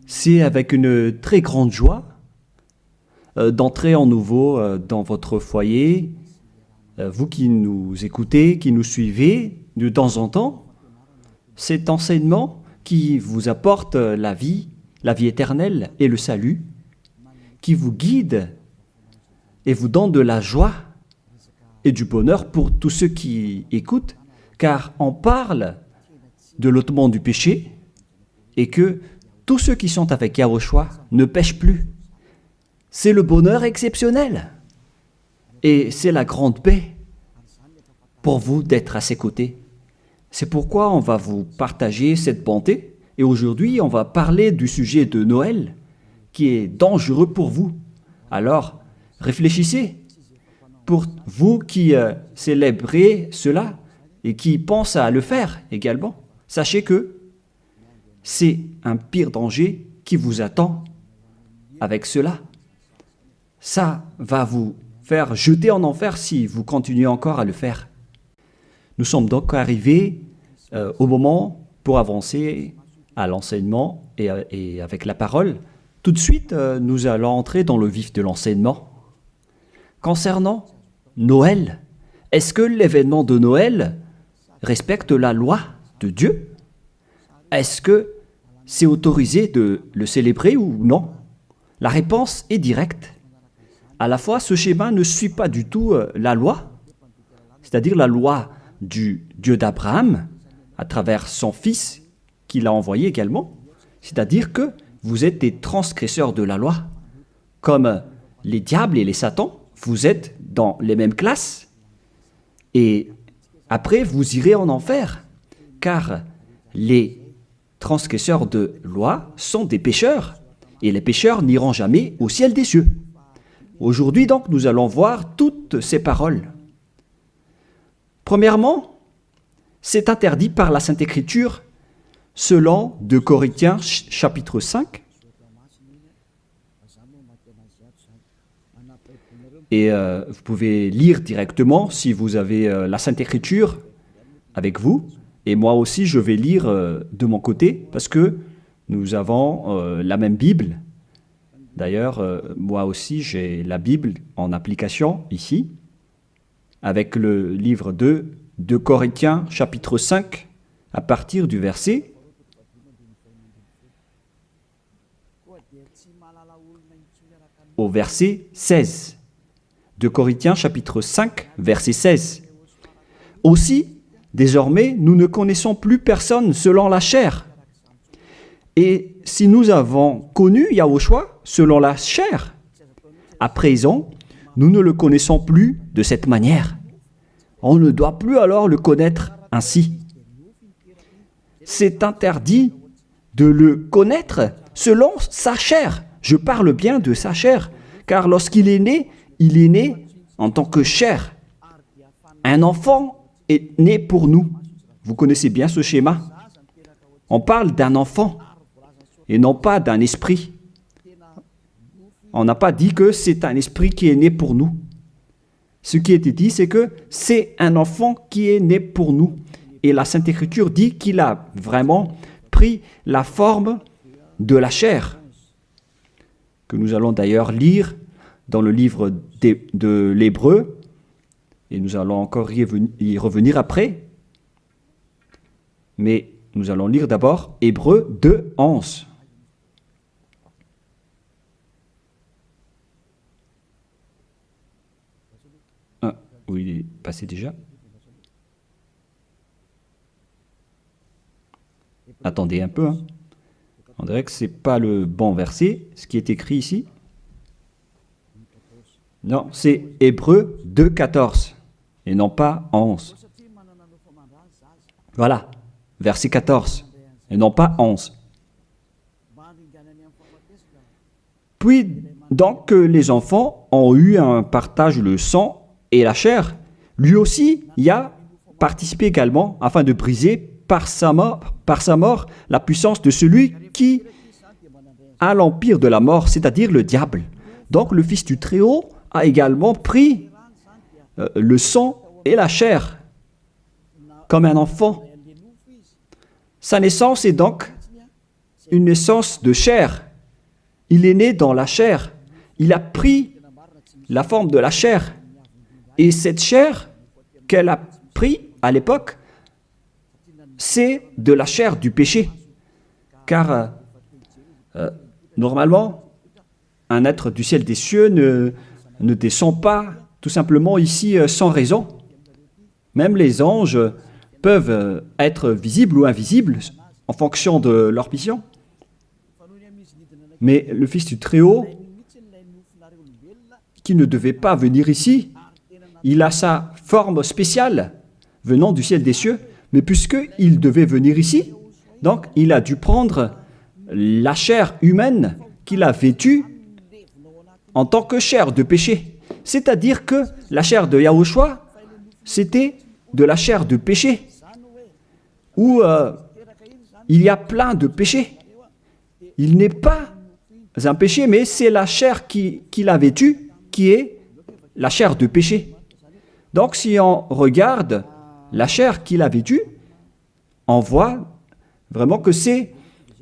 C'est avec une très grande joie d'entrer en nouveau dans votre foyer. Vous qui nous écoutez, qui nous suivez de temps en temps, cet enseignement qui vous apporte la vie éternelle et le salut, qui vous guide et vous donne de la joie et du bonheur pour tous ceux qui écoutent, car on parle de l'ôtement du péché et que tous ceux qui sont avec Yahushua ne pêchent plus. C'est le bonheur exceptionnel et c'est la grande paix pour vous d'être à ses côtés. C'est pourquoi on va vous partager cette bonté et aujourd'hui on va parler du sujet de Noël qui est dangereux pour vous. Alors réfléchissez, pour vous qui célébrez cela et qui pensent à le faire également, sachez que c'est un pire danger qui vous attend avec cela. Ça va vous faire jeter en enfer si vous continuez encore à le faire. Nous sommes donc arrivés au moment pour avancer à l'enseignement et avec la parole. Tout de suite, nous allons entrer dans le vif de l'enseignement. Concernant Noël, est-ce que l'événement de Noël respecte la loi de Dieu? Est-ce que c'est autorisé de le célébrer ou non? La réponse est directe. À la fois, ce schéma ne suit pas du tout la loi, c'est-à-dire la loi du Dieu d'Abraham, à travers son fils qu'il a envoyé également. C'est-à-dire que vous êtes des transgresseurs de la loi. Comme les diables et les satans, vous êtes dans les mêmes classes. Et après, vous irez en enfer, car les transgresseurs de loi sont des pécheurs, et les pécheurs n'iront jamais au ciel des cieux. Aujourd'hui, donc, nous allons voir toutes ces paroles. Premièrement, c'est interdit par la Sainte Écriture, selon 2 Corinthiens chapitre 5. Et vous pouvez lire directement si vous avez la Sainte Écriture avec vous. Et moi aussi, je vais lire de mon côté parce que nous avons la même Bible. D'ailleurs, moi aussi, j'ai la Bible en application ici, avec le livre 2 Corinthiens, chapitre 5, à partir du verset au verset 16. 2 Corinthiens, chapitre 5, verset 16. Aussi, désormais, nous ne connaissons plus personne selon la chair. Et si nous avons connu Yahushua selon la chair, à présent, nous ne le connaissons plus de cette manière. On ne doit plus alors le connaître ainsi. C'est interdit de le connaître selon sa chair. Je parle bien de sa chair, car lorsqu'il est né, il est né en tant que chair. Un enfant est né pour nous. Vous connaissez bien ce schéma. On parle d'un enfant et non pas d'un esprit. On n'a pas dit que c'est un esprit qui est né pour nous. Ce qui était dit, c'est que c'est un enfant qui est né pour nous. Et la Sainte Écriture dit qu'il a vraiment pris la forme de la chair, que nous allons d'ailleurs lire dans le livre de l'Hébreu, et nous allons encore y revenir après. Mais nous allons lire d'abord Hébreu 2, 11. Oui, il est passé déjà. Attendez un peu. On dirait que ce n'est pas le bon verset, ce qui est écrit ici. Non, c'est Hébreu 2, 14 et non pas 11. Voilà, verset 14 et non pas 11. Puis, donc, les enfants ont eu un partage le sang et la chair. Lui aussi y a participé également afin de briser par sa mort la puissance de celui qui a l'empire de la mort, c'est-à-dire le diable. Donc, le Fils du Très-Haut a également pris le sang et la chair comme un enfant. Sa naissance est donc une naissance de chair. Il est né dans la chair. Il a pris la forme de la chair. Et cette chair qu'elle a pris à l'époque, c'est de la chair du péché. Car normalement, un être du ciel des cieux ne descend pas tout simplement ici sans raison. Même les anges peuvent être visibles ou invisibles en fonction de leur mission. Mais le Fils du Très-Haut, qui ne devait pas venir ici, il a sa forme spéciale venant du ciel des cieux, mais puisqu'il devait venir ici, donc il a dû prendre la chair humaine qu'il a vêtue en tant que chair de péché. C'est-à-dire que la chair de Yahushua, c'était de la chair de péché, où il y a plein de péchés. Il n'est pas un péché, mais c'est la chair qu'il a vêtue qui est la chair de péché. Donc si on regarde la chair qu'il a vêtue, on voit vraiment que c'est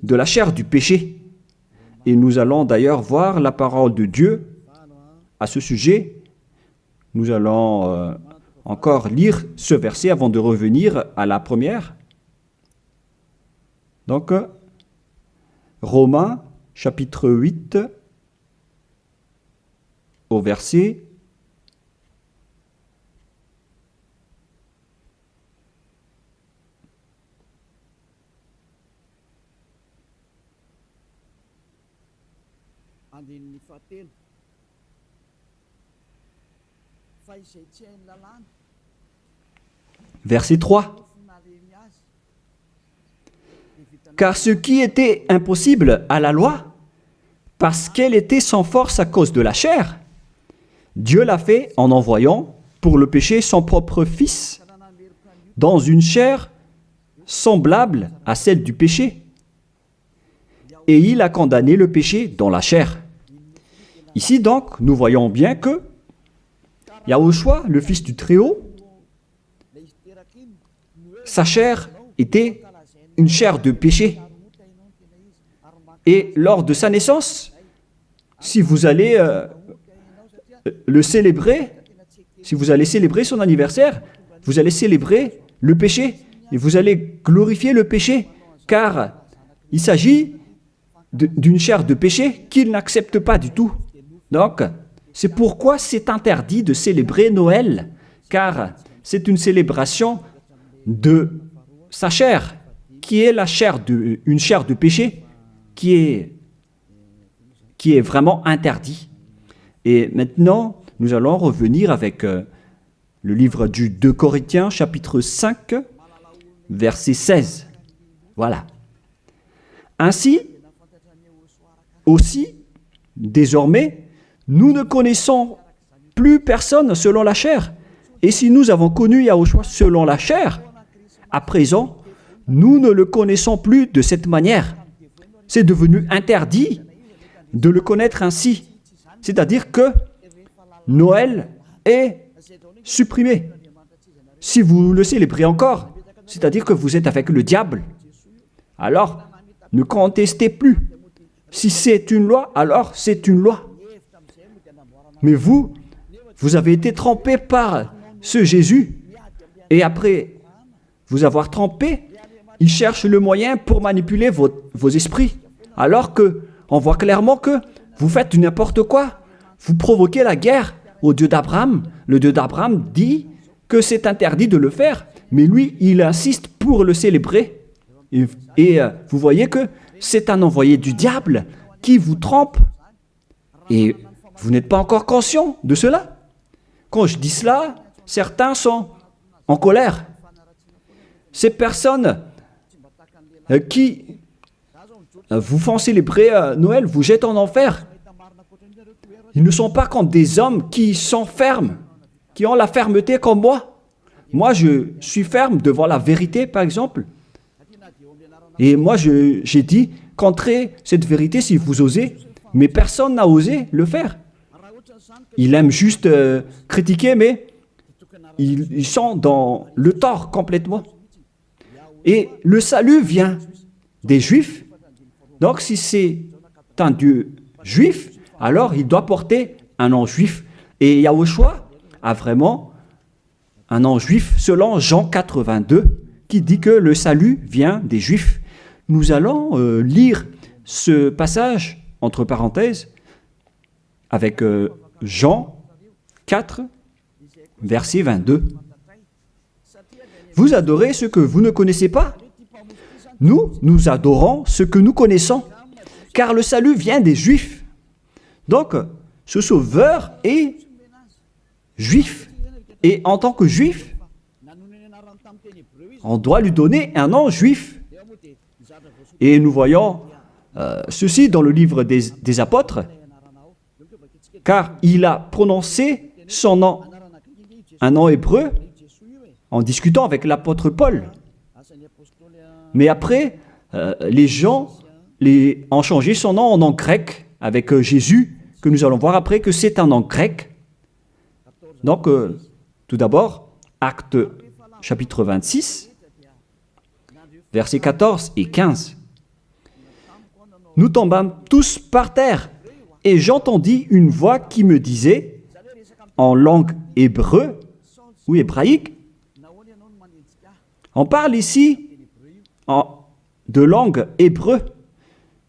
de la chair du péché. Et nous allons d'ailleurs voir la parole de Dieu à ce sujet. Nous allons encore lire ce verset avant de revenir à la première. Donc, Romains, chapitre 8, au verset 3. Car ce qui était impossible à la loi, parce qu'elle était sans force à cause de la chair, Dieu l'a fait en envoyant pour le péché son propre Fils, dans une chair semblable à celle du péché. Et il a condamné le péché dans la chair. Ici donc, nous voyons bien que Yahushua, le Fils du Très-Haut, sa chair était une chair de péché. Et lors de sa naissance, si vous allez le célébrer, si vous allez célébrer son anniversaire, vous allez célébrer le péché et vous allez glorifier le péché, car il s'agit d'une chair de péché qu'il n'accepte pas du tout. Donc, c'est pourquoi c'est interdit de célébrer Noël, car c'est une célébration de sa chair, qui est une chair de péché, qui est vraiment interdit. Et maintenant, nous allons revenir avec le livre du 2 Corinthiens, chapitre 5, verset 16. Voilà. Ainsi, aussi, désormais, nous ne connaissons plus personne selon la chair. Et si nous avons connu Yahushua selon la chair, à présent, nous ne le connaissons plus de cette manière. C'est devenu interdit de le connaître ainsi. C'est-à-dire que Noël est supprimé. Si vous le célébrez encore, c'est-à-dire que vous êtes avec le diable. Alors, ne contestez plus. Si c'est une loi, alors c'est une loi. Mais vous avez été trempé par ce Jésus. Et après vous avoir trempé, il cherche le moyen pour manipuler vos esprits. Alors qu'on voit clairement que vous faites n'importe quoi. Vous provoquez la guerre au Dieu d'Abraham. Le Dieu d'Abraham dit que c'est interdit de le faire. Mais lui, il insiste pour le célébrer. Et vous voyez que c'est un envoyé du diable qui vous trompe. Et vous n'êtes pas encore conscient de cela. Quand je dis cela, certains sont en colère. Ces personnes qui vous font célébrer Noël vous jettent en enfer. Ils ne sont pas comme des hommes qui sont fermes, qui ont la fermeté comme moi. Moi, je suis ferme devant la vérité, par exemple. Et moi, j'ai dit, contrez cette vérité si vous osez, mais personne n'a osé le faire. Ils aiment juste critiquer, mais ils sont dans le tort complètement. Et le salut vient des Juifs Donc si c'est un Dieu juif, alors il doit porter un nom juif. Et Yahushua a vraiment un nom juif selon Jean 82 qui dit que le salut vient des juifs. Nous allons lire ce passage entre parenthèses avec Jean 4, verset 22. Vous adorez ce que vous ne connaissez pas? Nous adorons ce que nous connaissons, car le salut vient des Juifs. Donc, ce Sauveur est juif. Et en tant que juif, on doit lui donner un nom juif. Et nous voyons ceci dans le livre des apôtres, car il a prononcé son nom, un nom hébreu, en discutant avec l'apôtre Paul. Mais après, les gens ont changé son nom en nom grec avec Jésus, que nous allons voir après que c'est un nom grec. Donc, tout d'abord, Acte chapitre 26, versets 14 et 15. Nous tombâmes tous par terre, et j'entendis une voix qui me disait, en langue hébreu ou hébraïque, on parle ici de langue hébreu.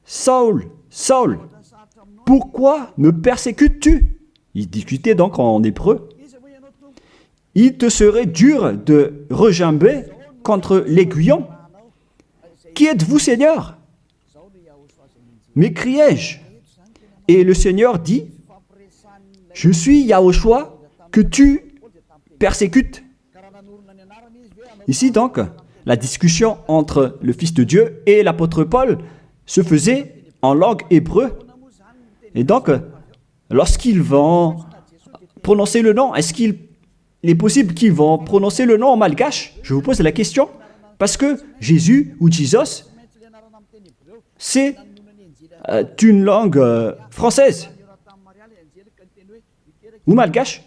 Saul, Saul, pourquoi me persécutes-tu? Il discutait donc en hébreu. Il te serait dur de regimber contre l'aiguillon. Qui êtes-vous, Seigneur? M'écriai-je. Et le Seigneur dit, je suis Yahushua que tu persécutes. Ici donc, la discussion entre le Fils de Dieu et l'apôtre Paul se faisait en langue hébreu. Et donc, lorsqu'ils vont prononcer le nom, est-ce qu'il est possible qu'ils vont prononcer le nom en malgache? Je vous pose la question. Parce que Jésus ou Jesus, c'est une langue française ou malgache.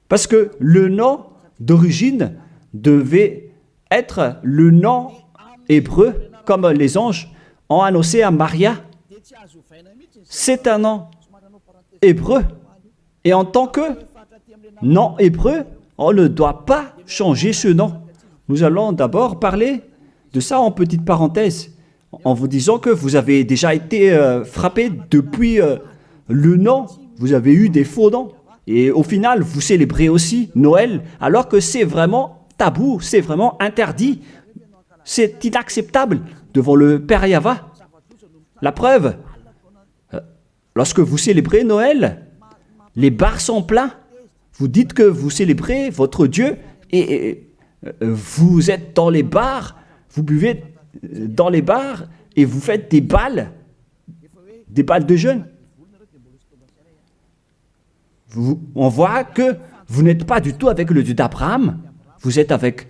Parce que le nom d'origine devait être le nom hébreu, comme les anges ont annoncé à Maria. C'est un nom hébreu. Et en tant que nom hébreu, on ne doit pas changer ce nom. Nous allons d'abord parler de ça en petite parenthèse, en vous disant que vous avez déjà été frappé depuis le nom. Vous avez eu des faux noms. Et au final, vous célébrez aussi Noël, alors que c'est vraiment tabou, c'est vraiment interdit. C'est inacceptable devant le Père Yahva. La preuve, lorsque vous célébrez Noël, les bars sont pleins. Vous dites que vous célébrez votre Dieu et vous êtes dans les bars, vous buvez dans les bars et vous faites des balles de jeûne. On voit que vous n'êtes pas du tout avec le Dieu d'Abraham, vous êtes avec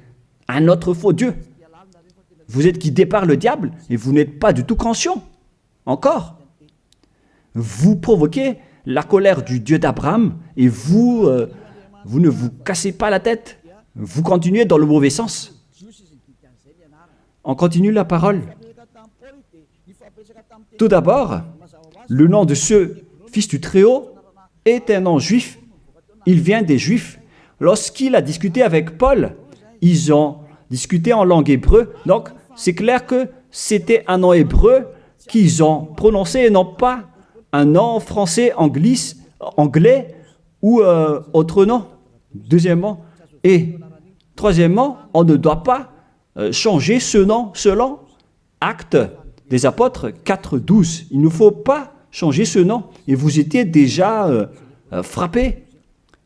un autre faux Dieu. Vous êtes qui départ le diable et vous n'êtes pas du tout conscient. Encore. Vous provoquez la colère du Dieu d'Abraham et vous ne vous cassez pas la tête. Vous continuez dans le mauvais sens. On continue la parole. Tout d'abord, le nom de ce Fils du Très-Haut est un nom juif. Il vient des Juifs. Lorsqu'il a discuté avec Paul, ils ont discuté en langue hébreu. Donc, c'est clair que c'était un nom hébreu qu'ils ont prononcé et non pas un nom français, anglais ou autre nom. Deuxièmement. Et troisièmement, on ne doit pas changer ce nom selon Actes des Apôtres 4.12. Il ne faut pas changer ce nom. Et vous étiez déjà frappés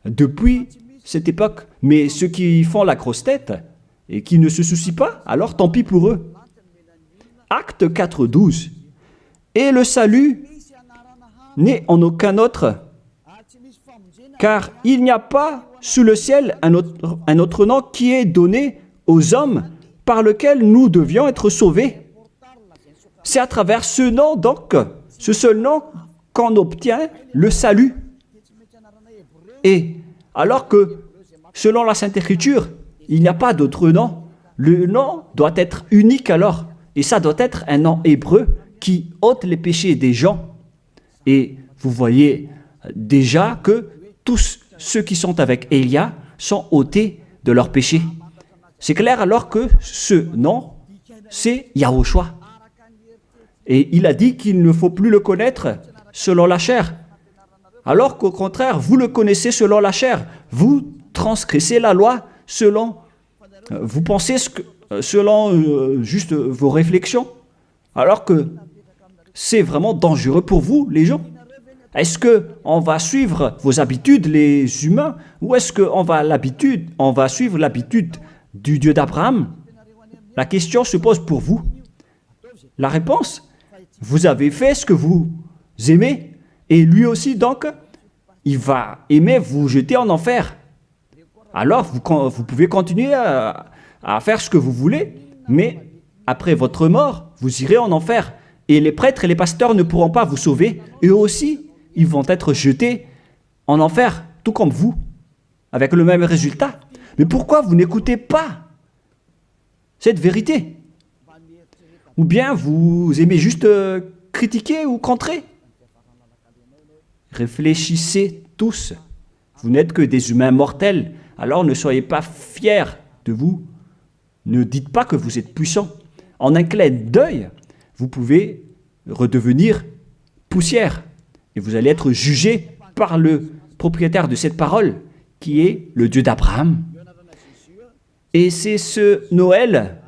depuis cette époque. Mais ceux qui font la grosse tête et qui ne se soucient pas, alors tant pis pour eux. Acte 4.12. Et le salut n'est en aucun autre, car il n'y a pas sous le ciel un autre nom qui est donné aux hommes par lequel nous devions être sauvés. C'est à travers ce nom, donc, ce seul nom, qu'on obtient le salut. Et alors que, selon la Sainte Écriture, il n'y a pas d'autre nom, le nom doit être unique alors. Et ça doit être un nom hébreu qui ôte les péchés des gens. Et vous voyez déjà que tous ceux qui sont avec Élia sont ôtés de leurs péchés. C'est clair alors que ce nom, c'est Yahushua. Et il a dit qu'il ne faut plus le connaître selon la chair. Alors qu'au contraire, vous le connaissez selon la chair. Vous transgressez la loi selon, vous pensez selon juste vos réflexions. Alors que c'est vraiment dangereux pour vous, les gens. Est-ce qu'on va suivre vos habitudes, les humains, ou est-ce qu'on va suivre l'habitude du Dieu d'Abraham? La question se pose pour vous. La réponse, vous avez fait ce que vous aimez, et lui aussi, donc, il va aimer vous jeter en enfer. Alors, vous pouvez continuer à faire ce que vous voulez, mais après votre mort, vous irez en enfer. Et les prêtres et les pasteurs ne pourront pas vous sauver. Eux aussi, ils vont être jetés en enfer, tout comme vous, avec le même résultat. Mais pourquoi vous n'écoutez pas cette vérité? Ou bien vous aimez juste critiquer ou contrer? Réfléchissez tous. Vous n'êtes que des humains mortels, alors ne soyez pas fiers de vous. Ne dites pas que vous êtes puissant. En un clin d'œil, vous pouvez redevenir poussière. Et vous allez être jugé par le propriétaire de cette parole, qui est le Dieu d'Abraham. Et c'est ce Noël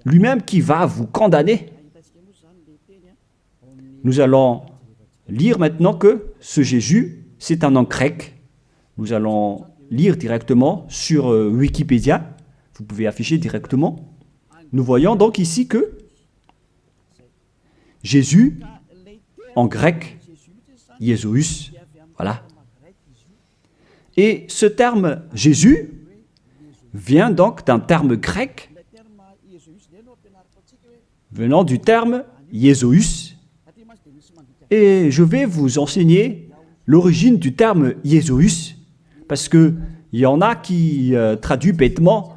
lui-même qui va vous condamner. Nous allons lire maintenant que ce Jésus, c'est un nom grec. Nous allons lire directement sur Wikipédia. Vous pouvez afficher directement. Nous voyons donc ici que Jésus, en grec, Jésus, voilà. Et ce terme Jésus vient donc d'un terme grec venant du terme Jésus. Et je vais vous enseigner l'origine du terme Jésus, parce qu'il y en a qui traduisent bêtement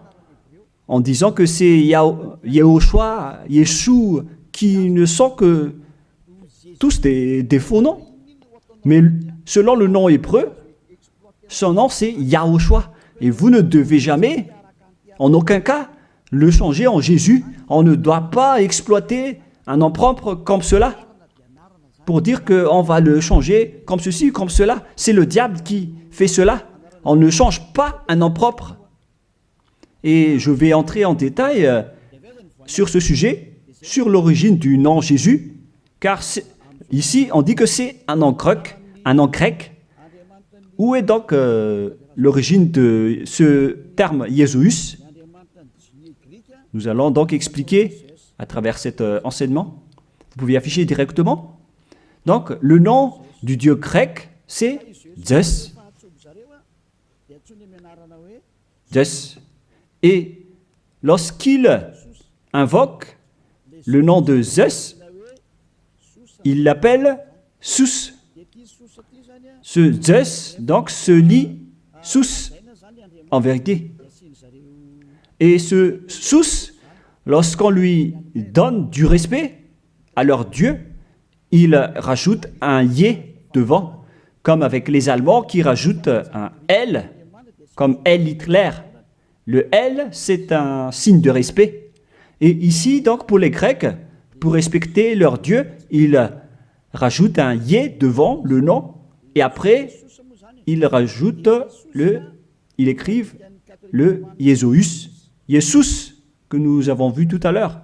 en disant que c'est Yahushua, Yeshua, qui ne sont que tous des faux noms. Mais selon le nom hébreu, son nom c'est Yahushua. Et vous ne devez jamais, en aucun cas, le changer en Jésus. On ne doit pas exploiter un nom propre comme cela pour dire qu'on va le changer comme ceci, comme cela. C'est le diable qui fait cela. On ne change pas un nom propre. Et je vais entrer en détail sur ce sujet, sur l'origine du nom Jésus, car ici on dit que c'est un nom grec. Où est donc l'origine de ce terme Jésus? Nous allons donc expliquer à travers cet enseignement. Vous pouvez afficher directement. Donc, le nom du Dieu grec, c'est Zeus. Zeus. Et lorsqu'il invoque le nom de Zeus, il l'appelle Sus. Ce Zeus, donc, se lit Sus, en vérité. Et ce Sus, lorsqu'on lui donne du respect à leur Dieu, il rajoute un Yé devant, comme avec les Allemands qui rajoutent un L, comme L Hitler. Le L, c'est un signe de respect. Et ici, donc, pour les Grecs, pour respecter leur Dieu, ils rajoutent un Yé devant le nom, et après, ils écrivent le Jésus, Jésus, que nous avons vu tout à l'heure.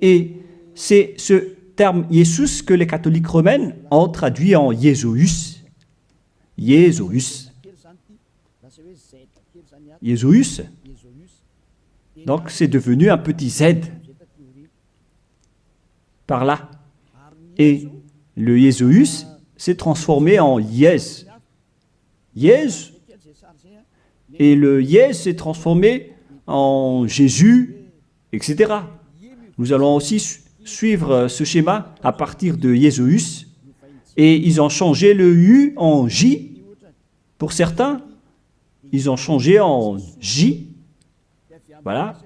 Et c'est ce terme Jésus que les catholiques romains ont traduit en Jésus. Jésus. Jésus. Donc c'est devenu un petit Z par là. Et le Jésus s'est transformé en Yes. Yes. Et le Yes s'est transformé en Jésus, etc. Nous allons aussi suivre ce schéma à partir de Jésus. Et ils ont changé le U en J. Pour certains, ils ont changé en J. Voilà.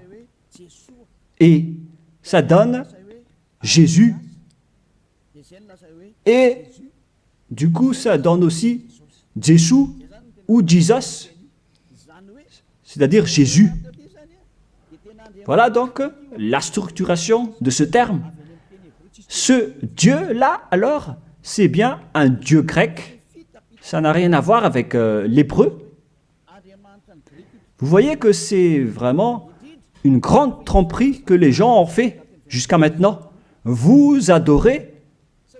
Et ça donne Jésus. Et du coup, ça donne aussi Jésus ou Jesus, c'est-à-dire Jésus. Voilà donc la structuration de ce terme. Ce Dieu-là, alors, c'est bien un Dieu grec. Ça n'a rien à voir avec l'hébreu. Vous voyez que c'est vraiment une grande tromperie que les gens ont fait jusqu'à maintenant. Vous adorez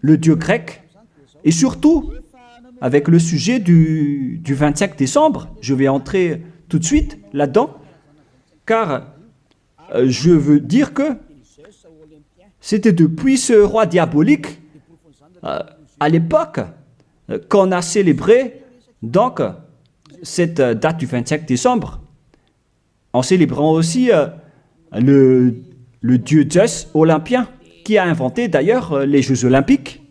le Dieu grec. Et surtout, avec le sujet du 25 décembre, je vais entrer tout de suite là-dedans, car je veux dire que c'était depuis ce roi diabolique, à l'époque, qu'on a célébré donc cette date du 25 décembre, en célébrant aussi le dieu Zeus olympien, qui a inventé d'ailleurs les Jeux olympiques.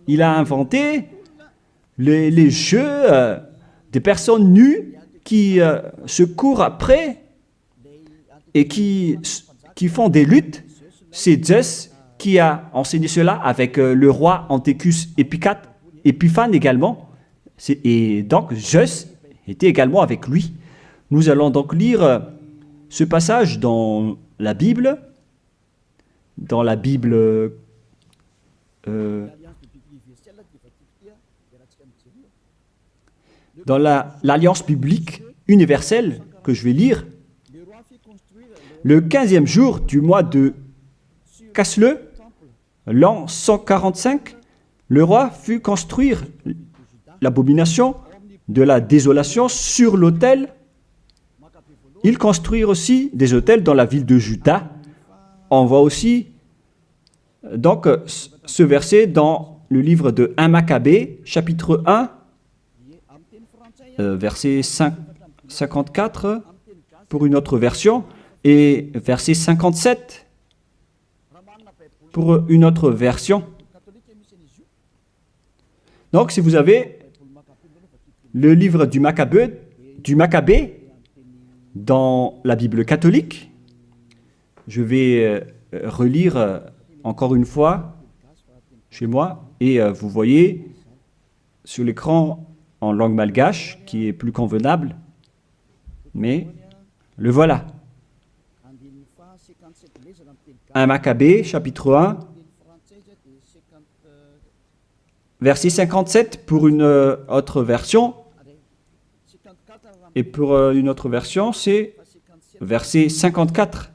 Il a inventé les jeux des personnes nues qui se courent après et qui font des luttes. C'est Zeus qui a enseigné cela avec le roi Antiochus Épiphane également. Et donc Zeus était également avec lui. Nous allons donc lire ce passage dans la Bible, dans l'Alliance biblique universelle que je vais lire. Le 15e jour du mois de Casleu, l'an 145, le roi fit construire l'abomination de la désolation sur l'autel. Il construit aussi des autels dans la ville de Juda. On voit aussi donc ce verset dans le livre de 1 Maccabée, chapitre 1, verset 54 pour une autre version, et verset 57 pour une autre version. Donc, si vous avez le livre du Maccabée dans la Bible catholique, je vais relire encore une fois chez moi, et vous voyez sur l'écran en langue malgache, qui est plus convenable, mais le voilà. 1 Maccabée, chapitre 1, verset 57 pour une autre version, et pour une autre version, c'est verset 54.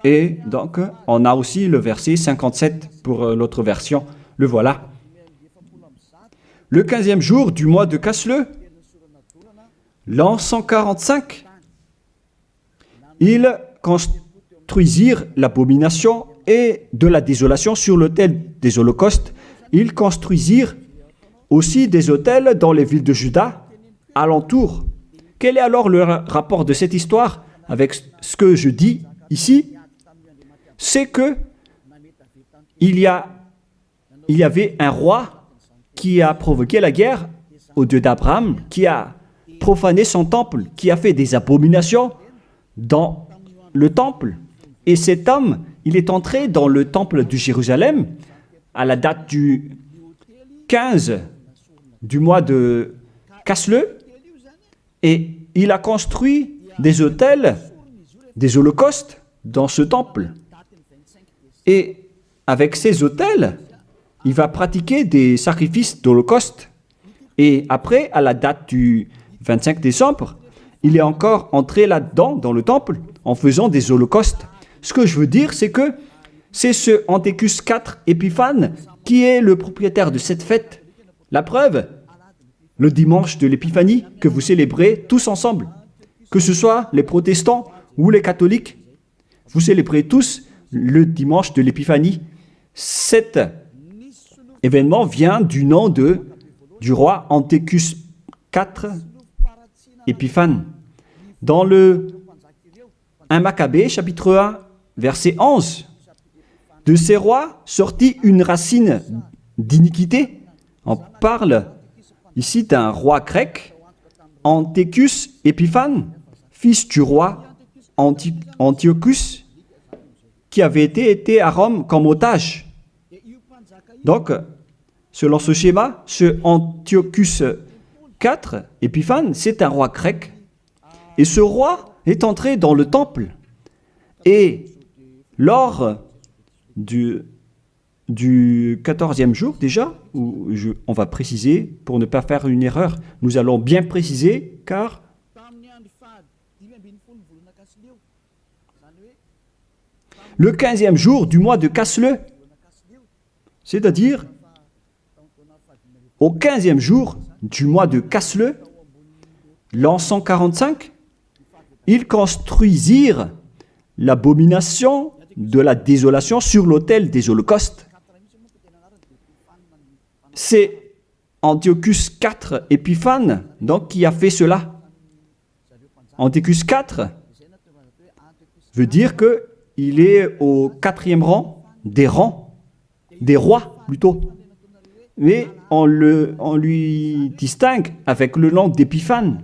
Et donc, on a aussi le verset 57 pour l'autre version. Le voilà. Le 15e jour du mois de Casleu, l'an 145, ils construisirent l'abomination et de la désolation sur l'autel des holocaustes. Ils construisirent aussi des autels dans les villes de Juda, alentour. Quel est alors le rapport de cette histoire avec ce que je dis ici? C'est que il y avait un roi qui a provoqué la guerre au Dieu d'Abraham, qui a profané son temple, qui a fait des abominations dans le temple. Et cet homme, il est entré dans le temple de Jérusalem à la date du 15 du mois de Casleu, et il a construit des autels, des holocaustes dans ce temple. Et avec ces autels, il va pratiquer des sacrifices d'holocauste. Et après, à la date du 25 décembre, il est encore entré là-dedans, dans le temple, en faisant des holocaustes. Ce que je veux dire, c'est que c'est ce Antiochus IV Épiphane qui est le propriétaire de cette fête. La preuve, le dimanche de l'Épiphanie que vous célébrez tous ensemble, que ce soit les protestants ou les catholiques, vous célébrez tous le dimanche de l'Épiphanie. Cet événement vient du nom du roi Antiochus IV Épiphane. Dans le 1 Maccabée, chapitre 1, verset 11, de ces rois sortit une racine d'iniquité. On parle ici d'un roi grec, Antiochus Épiphane, fils du roi Antiochus, qui avait été à Rome comme otage. Donc, selon ce schéma, ce Antiochus IV, Épiphane, c'est un roi grec. Et ce roi est entré dans le temple. Et lors du 14e jour déjà, où on va préciser, pour ne pas faire une erreur, nous allons bien préciser, car le 15e jour du mois de Casleu, c'est-à-dire au 15e jour du mois de Casleu, l'an 145, ils construisirent l'abomination de la désolation sur l'autel des holocaustes. C'est Antiochus IV Épiphane donc, qui a fait cela. Antiochus IV veut dire qu'il est au 4e rang, des rois plutôt. Mais on lui distingue avec le nom d'Épiphane,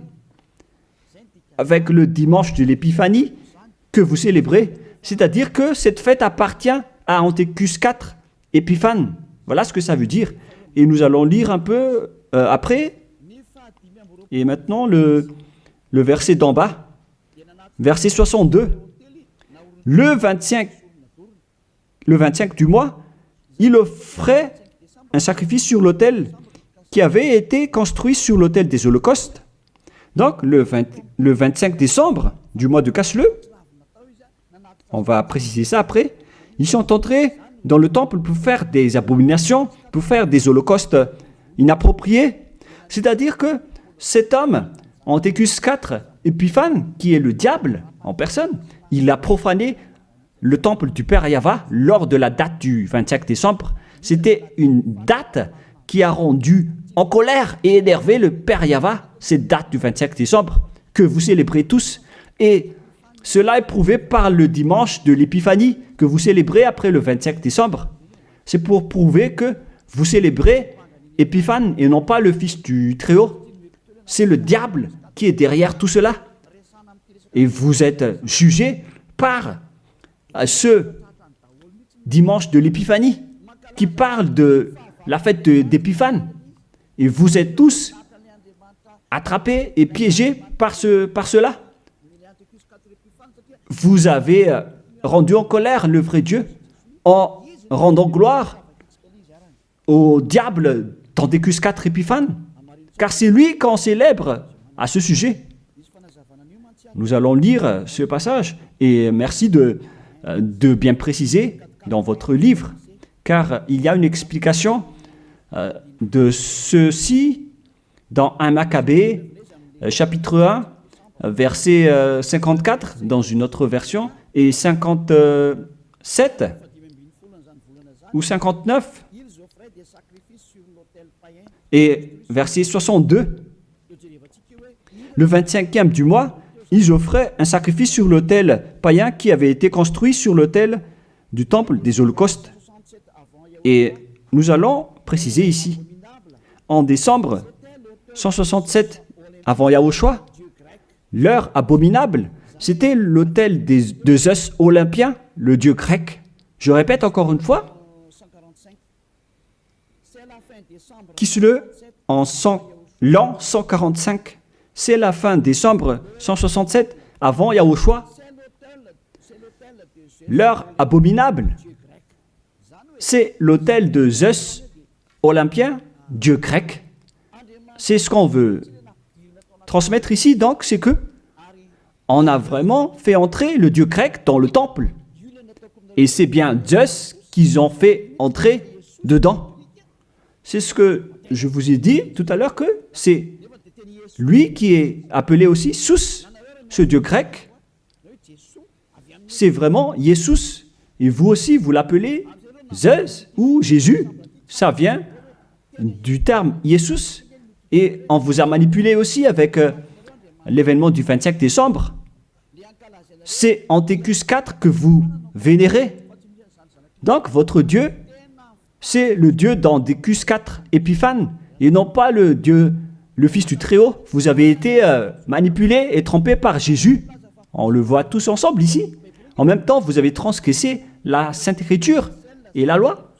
avec le dimanche de l'Épiphanie que vous célébrez. C'est-à-dire que cette fête appartient à Antiochus IV Épiphane. Voilà ce que ça veut dire. Et nous allons lire un peu après. Et maintenant, le verset d'en bas, verset 62. Le 25 du mois, il offrait un sacrifice sur l'autel qui avait été construit sur l'autel des holocaustes. Donc, le 25 décembre du mois de Casleu, on va préciser ça après, ils sont entrés dans le temple pour faire des abominations, pour faire des holocaustes inappropriés. C'est-à-dire que cet homme, Antiochus IV Épiphane, qui est le diable en personne, il a profané le temple du Père Yahva lors de la date du 25 décembre. C'était une date qui a rendu en colère et énervé le Père Yahva, cette date du 25 décembre que vous célébrez tous. Et cela est prouvé par le dimanche de l'Épiphanie que vous célébrez après le 25 décembre. C'est pour prouver que vous célébrez Épiphane et non pas le Fils du Très-Haut. C'est le diable qui est derrière tout cela. Et vous êtes jugés par ce dimanche de l'Épiphanie qui parle de la fête d'Épiphane. Et vous êtes tous attrapés et piégés par cela. Vous avez rendu en colère le vrai Dieu en rendant gloire au diable d'Antiochus IV Épiphane, car c'est lui qu'on célèbre à ce sujet. Nous allons lire ce passage et merci de bien préciser dans votre livre, car il y a une explication de ceci dans 1 Maccabée, chapitre 1, verset 54 dans une autre version, et 57 ou 59, et verset 62. Le 25e du mois, ils offraient un sacrifice sur l'autel païen qui avait été construit sur l'autel du temple des holocaustes. Et nous allons préciser ici, en décembre 167 avant Yahushua, l'heure abominable, c'était l'autel de Zeus olympien, le dieu grec. Je répète encore une fois, Kislev en l'an 145, c'est la fin décembre 167 avant Yahushua. L'heure abominable, c'est l'autel de Zeus olympien, dieu grec. C'est ce qu'on veut transmettre ici, donc, c'est que on a vraiment fait entrer le dieu grec dans le temple. Et c'est bien Zeus qu'ils ont fait entrer dedans. C'est ce que je vous ai dit tout à l'heure, que c'est lui qui est appelé aussi Sus, ce dieu grec. C'est vraiment Jesus. Et vous aussi, vous l'appelez Zeus ou Jésus. Ça vient du terme Jesus. Et on vous a manipulé aussi avec l'événement du 25 décembre. C'est Antiochus IV que vous vénérez. Donc, votre Dieu, c'est le Dieu d'Antiochus IV Épiphane, et non pas le Dieu, le Fils du Très-Haut. Vous avez été manipulé et trompé par Jésus. On le voit tous ensemble ici. En même temps, vous avez transgressé la Sainte Écriture et la loi.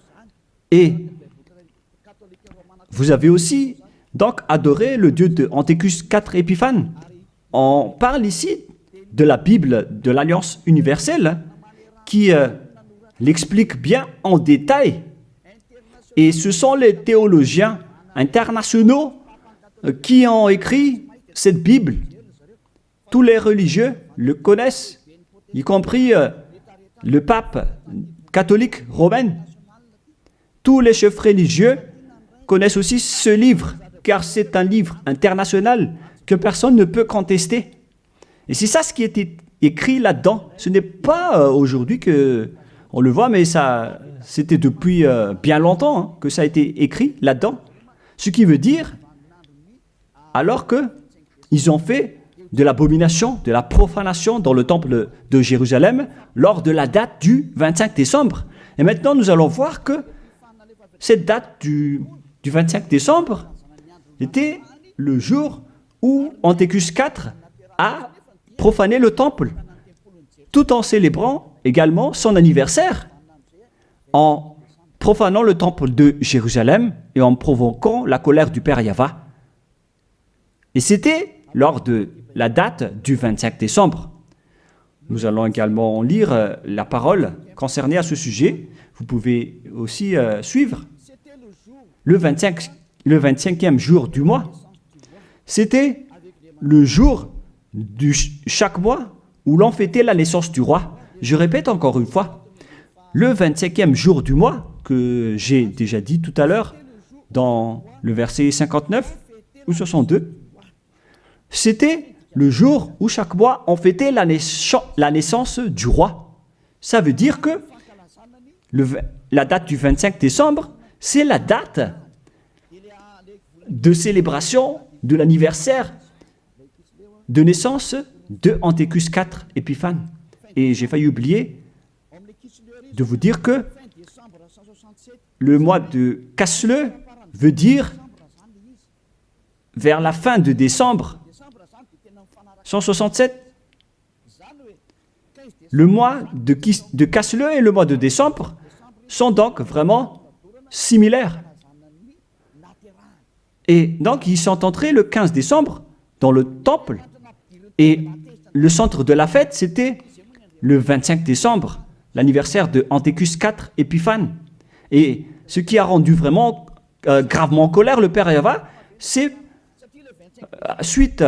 Et vous avez aussi donc adoré le Dieu de Antiochus IV Épiphane. On parle ici de la Bible de l'Alliance universelle qui l'explique bien en détail. Et ce sont les théologiens internationaux qui ont écrit cette Bible. Tous les religieux le connaissent, y compris le pape catholique romain. Tous les chefs religieux connaissent aussi ce livre, car c'est un livre international que personne ne peut contester. Et c'est ça ce qui était écrit là-dedans. Ce n'est pas aujourd'hui qu'on le voit, mais ça, c'était depuis bien longtemps que ça a été écrit là-dedans. Ce qui veut dire, alors qu'ils ont fait de l'abomination, de la profanation dans le temple de Jérusalem lors de la date du 25 décembre. Et maintenant, nous allons voir que cette date du 25 décembre était le jour où Antiochus IV a profané le temple, tout en célébrant également son anniversaire, en profanant le temple de Jérusalem et en provoquant la colère du Père Yahva. Et c'était lors de la date du 25 décembre. Nous allons également lire la parole concernée à ce sujet. Vous pouvez aussi suivre. Le 25e jour du mois, c'était le jour de chaque mois où l'on fêtait la naissance du roi. Je répète encore une fois, le 25e jour du mois, que j'ai déjà dit tout à l'heure, dans le verset 59 ou 62, c'était le jour où chaque mois on fêtait la naissance du roi. Ça veut dire que la date du 25 décembre, c'est la date de célébration de l'anniversaire de naissance de Antiochus IV Épiphane. Et j'ai failli oublier de vous dire que le mois de Casleu veut dire vers la fin de décembre 167. Le mois de Casleu et le mois de décembre sont donc vraiment similaires. Et donc, ils sont entrés le 15 décembre dans le temple. Et le centre de la fête, c'était le 25 décembre, l'anniversaire de Antiochus IV Épiphane. Et ce qui a rendu vraiment gravement en colère le Père Yahva, c'est suite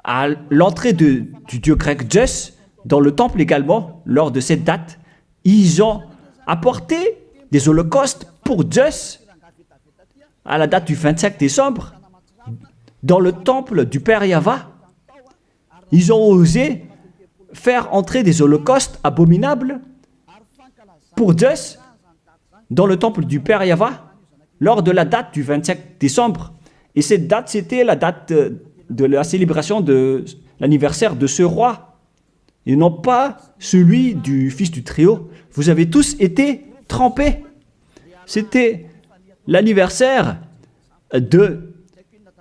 à l'entrée du dieu grec Zeus dans le temple également, lors de cette date, ils ont apporté des holocaustes pour Zeus à la date du 25 décembre dans le temple du Père Yahva. Ils ont osé faire entrer des holocaustes abominables pour Zeus dans le temple du Père Yahva lors de la date du 25 décembre. Et cette date, c'était la date de la célébration de l'anniversaire de ce roi, et non pas celui du fils du Très-Haut. Vous avez tous été trempés. C'était l'anniversaire de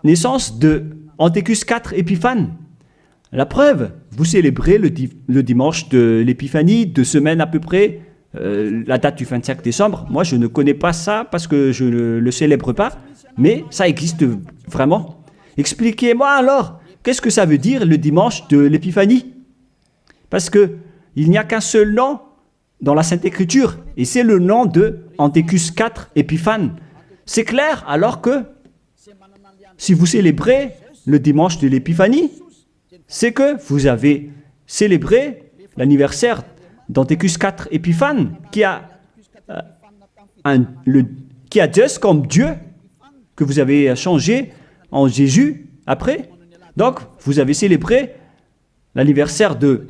naissance de Antiochus IV Épiphane. La preuve, vous célébrez le dimanche de l'Épiphanie, 2 semaines à peu près, la date du 25 décembre. Moi, je ne connais pas ça parce que je ne le célèbre pas, mais ça existe vraiment. Expliquez-moi alors, qu'est-ce que ça veut dire le dimanche de l'Épiphanie? Parce qu'il n'y a qu'un seul nom dans la Sainte Écriture, et c'est le nom de Antiochus IV Épiphane. C'est clair alors que si vous célébrez le dimanche de l'Épiphanie, c'est que vous avez célébré l'anniversaire d'Antiochus IV Épiphane, qui a Zeus comme Dieu, que vous avez changé en Jésus après. Donc, vous avez célébré l'anniversaire de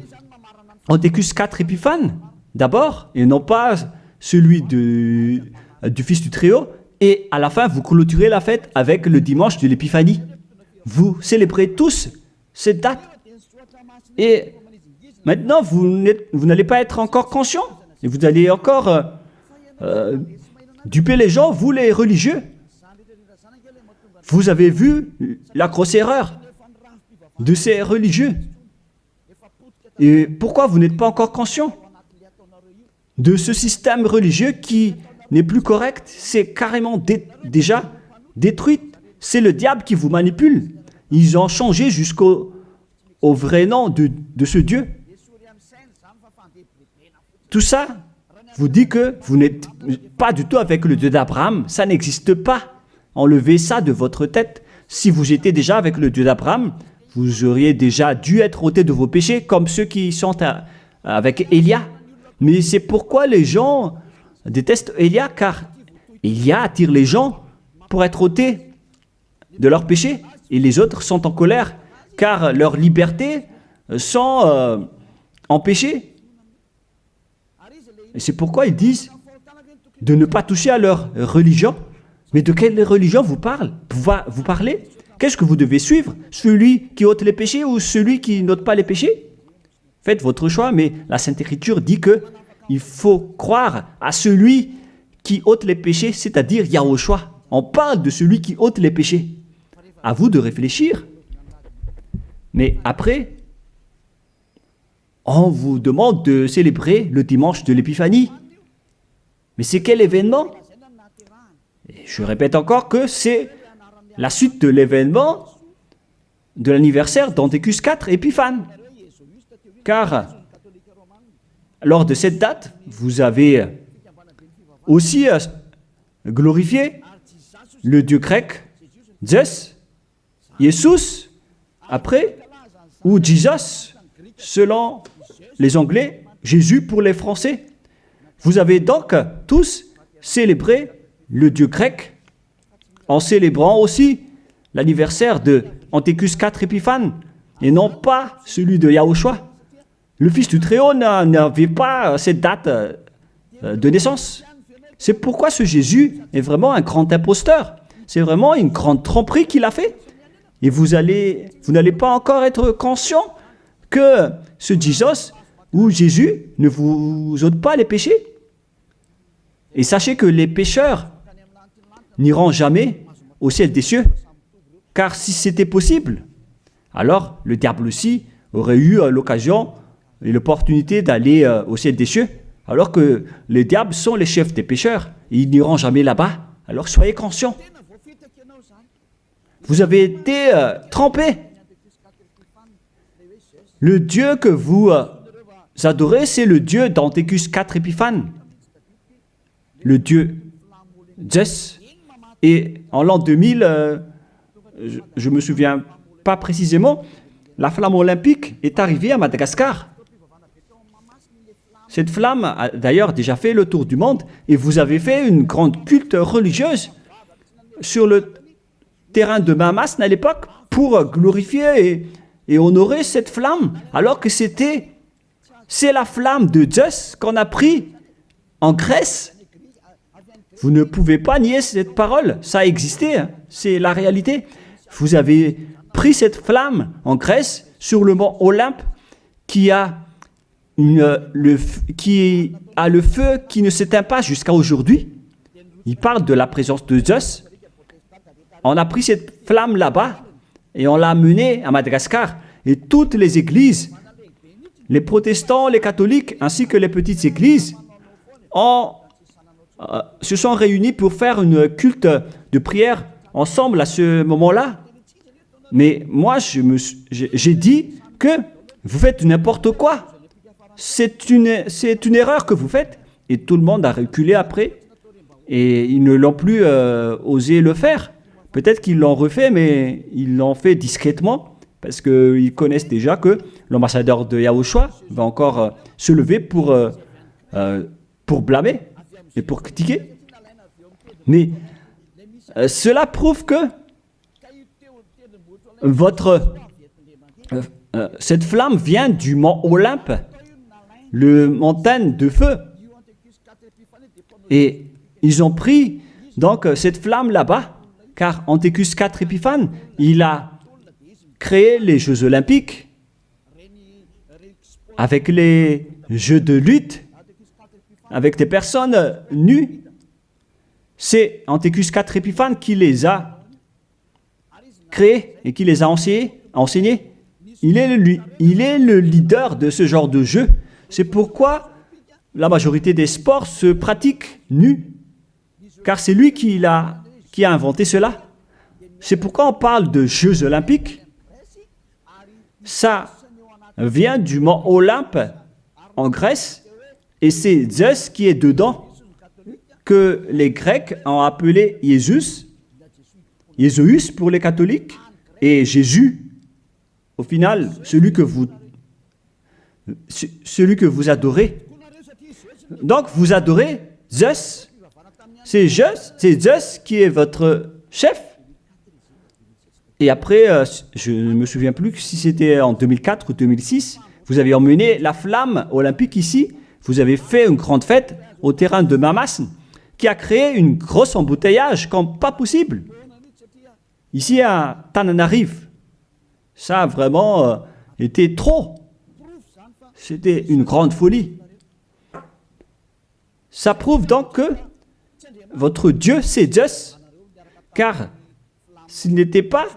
Antiochus IV Épiphane, d'abord, et non pas celui du Fils du Très-Haut, et à la fin, vous clôturez la fête avec le dimanche de l'Épiphanie. Vous célébrez tous cette date. Et maintenant, vous n'allez pas être encore conscient, et vous allez encore duper les gens, vous les religieux. Vous avez vu la grosse erreur de ces religieux. Et pourquoi vous n'êtes pas encore conscient? de ce système religieux qui n'est plus correct, c'est carrément déjà détruit. C'est le diable qui vous manipule. Ils ont changé jusqu'au vrai nom de ce Dieu. Tout ça vous dit que vous n'êtes pas du tout avec le Dieu d'Abraham. Ça n'existe pas. Enlevez ça de votre tête. Si vous étiez déjà avec le Dieu d'Abraham, vous auriez déjà dû être ôté de vos péchés, comme ceux qui sont avec Élia. Mais c'est pourquoi les gens détestent Élia, car Élia attire les gens pour être ôtés de leurs péchés. Et les autres sont en colère, car leur liberté sont empêchées. Et c'est pourquoi ils disent de ne pas toucher à leur religion. Mais de quelle religion vous parlez? Qu'est-ce que vous devez suivre? Celui qui ôte les péchés ou celui qui n'ôte pas les péchés? Faites votre choix, mais la Sainte Écriture dit que il faut croire à celui qui ôte les péchés, c'est-à-dire Yahushua. On parle de celui qui ôte les péchés. À vous de réfléchir. Mais après, on vous demande de célébrer le dimanche de l'Épiphanie. Mais c'est quel événement? Et je répète encore que c'est la suite de l'événement de l'anniversaire d'Antiochus IV Épiphane. Car lors de cette date, vous avez aussi glorifié le dieu grec Zeus, Jesus, après, ou Jesus, selon les Anglais, Jésus pour les Français. Vous avez donc tous célébré le dieu grec en célébrant aussi l'anniversaire de Antiochus IV Épiphane et non pas celui de Yahushua. Le Fils du Très-Haut n'avait pas cette date de naissance. C'est pourquoi ce Jésus est vraiment un grand imposteur. C'est vraiment une grande tromperie qu'il a fait. Et vous n'allez pas encore être conscient que ce Jesus ou Jésus ne vous ôte pas les péchés. Et sachez que les pécheurs n'iront jamais au ciel des cieux. Car si c'était possible, alors le diable aussi aurait eu l'occasion et l'opportunité d'aller au ciel des cieux. Alors que les diables sont les chefs des pécheurs. Et ils n'iront jamais là-bas. Alors soyez conscients. Vous avez été trempés. Le Dieu que vous adorez, c'est le Dieu d'Antiochus IV Épiphane. Le Dieu Zeus. Et en l'an 2000, je ne me souviens pas précisément, la flamme olympique est arrivée à Madagascar. Cette flamme a d'ailleurs déjà fait le tour du monde et vous avez fait une grande culte religieuse sur le terrain de Mamasne à l'époque pour glorifier et honorer cette flamme, alors que c'est la flamme de Zeus qu'on a pris en Grèce. Vous ne pouvez pas nier cette parole, ça a existé, hein. C'est la réalité. Vous avez pris cette flamme en Grèce sur le mont Olympe qui a le feu qui ne s'éteint pas jusqu'à aujourd'hui. Il parle de la présence de Zeus. On a pris cette flamme là-bas et on l'a amenée à Madagascar. Et toutes les églises, les protestants, les catholiques, ainsi que les petites églises, se sont réunis pour faire une culte de prière ensemble à ce moment-là. Mais moi, j'ai dit que vous faites n'importe quoi. C'est une erreur que vous faites. Et tout le monde a reculé après. Et ils ne l'ont plus osé le faire. Peut-être qu'ils l'ont refait, mais ils l'ont fait discrètement. Parce qu'ils connaissent déjà que l'ambassadeur de Yahushua va encore se lever pour blâmer et pour critiquer. Mais cela prouve que cette flamme vient du mont Olympe, le montagne de feu. Et ils ont pris donc cette flamme là-bas, car Antiochus IV Épiphane, il a créé les Jeux Olympiques avec les jeux de lutte, avec des personnes nues. C'est Antiochus IV Épiphane qui les a créés et qui les a enseignés. Il est le leader de ce genre de jeu. C'est pourquoi la majorité des sports se pratiquent nus, car c'est lui qui a inventé cela. C'est pourquoi on parle de Jeux olympiques. Ça vient du mont Olympe en Grèce, et c'est Zeus qui est dedans, que les Grecs ont appelé Jésus, Jésus pour les catholiques, et Jésus, au final, celui que vous adorez. Donc, vous adorez Zeus. C'est Zeus qui est votre chef. Et après, je ne me souviens plus si c'était en 2004 ou 2006, vous avez emmené la flamme olympique ici. Vous avez fait une grande fête au terrain de Mamas, qui a créé une grosse embouteillage comme pas possible. Ici à Tananarive, ça a vraiment été trop. C'était une grande folie. Ça prouve donc que votre Dieu, c'est Zeus. Car s'il n'était pas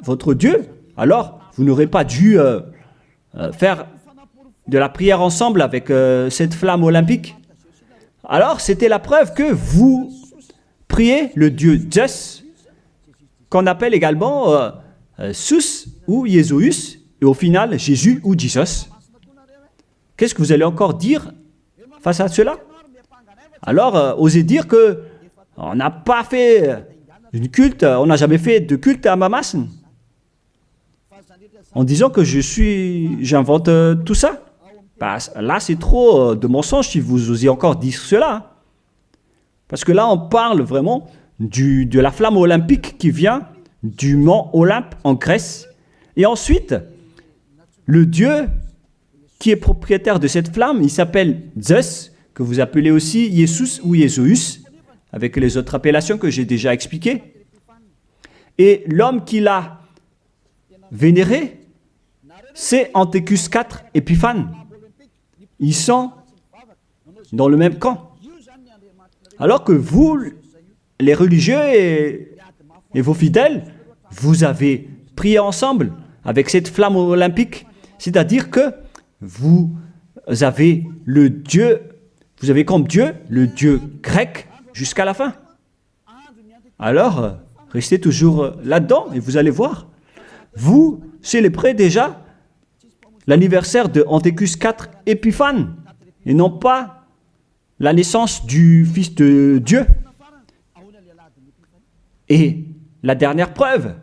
votre Dieu, alors vous n'aurez pas dû faire de la prière ensemble avec cette flamme olympique. Alors, c'était la preuve que vous priez le Dieu Zeus, qu'on appelle également Sus ou Jésus, et au final, Jésus ou Jesus. Qu'est-ce que vous allez encore dire face à cela? Alors, osez dire que on n'a pas fait une culte, on n'a jamais fait de culte à Mamas, en disant que j'invente tout ça. Bah, là, c'est trop de mensonges si vous osez encore dire cela. Parce que là, on parle vraiment de la flamme olympique qui vient du mont Olympe en Grèce. Et ensuite, le Dieu qui est propriétaire de cette flamme, il s'appelle Zeus, que vous appelez aussi Jesus ou Jésus, avec les autres appellations que j'ai déjà expliquées. Et l'homme qui l'a vénéré, c'est Antiochus IV Épiphane. Ils sont dans le même camp. Alors que vous, les religieux et vos fidèles, vous avez prié ensemble avec cette flamme olympique. C'est-à-dire que vous avez le Dieu, vous avez comme Dieu le Dieu grec jusqu'à la fin. Alors, restez toujours là-dedans et vous allez voir. Vous célébrez déjà l'anniversaire de Antiochus IV Épiphane, et non pas la naissance du Fils de Dieu. Et la dernière preuve,